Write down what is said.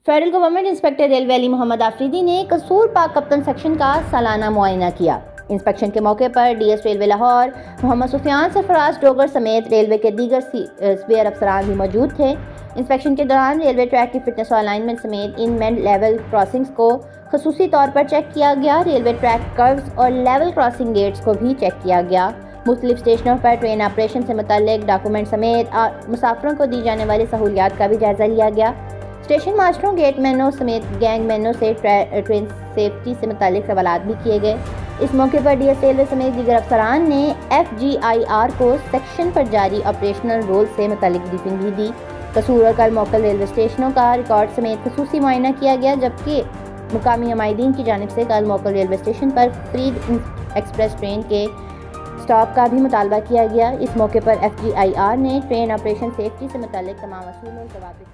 Federal government inspector railway Ali Mohammad Afridi ने कसूर पाक कप्तान सेक्शन का सालाना मुआयना किया। इंस्पेक्शन के मौके पर डीएस रेलवे लाहौर मोहम्मद सुफियान सरफराज डोगर समेत रेलवे के दीगर स्पेयर अफसरान भी मौजूद थे। इंस्पेक्शन के दौरान रेलवे ट्रैक की फिटनेस और अलाइनमेंट समेत इन मेन लेवल क्रॉसिंग्स को खसूसी तौर पर चेक किया गया। रेलवे ट्रैक कर्व्स और लेवल क्रॉसिंग गेट्स को भी चेक किया गया। मुख्तलिफ स्टेशनों पर ट्रेन ऑपरेशन से मुतल्लिक डॉक्यूमेंट समेत मुसाफिरों को दी जाने वाली सहूलियात का भी जायजा लिया गया। स्टेशन मास्टरों, गेट मैनों समेत गैंग मैनों से ट्रेन सेफ्टी से मुतालिक सवालात भी किए गए। इस मौके पर डीएस रेलवे समेत दीगर अफसरान ने FGIR को सेक्शन पर जारी ऑपरेशनल रोल से मुतालिक ब्रीफिंग भी दी। कसूर और कल मौकल रेलवे स्टेशनों का रिकॉर्ड समेत खसूसी मुआयना किया गया, जबकि मुकामी हमायदीन की जानिब से कल मौकल रेलवे स्टेशन पर फरीद एक्सप्रेस ट्रेन के स्टॉप का भी मुतालबा किया गया। इस मौके पर FGIR ने ट्रेन ऑपरेशन सेफ्टी से मुतालिक तमाम असूल और ज़वाबित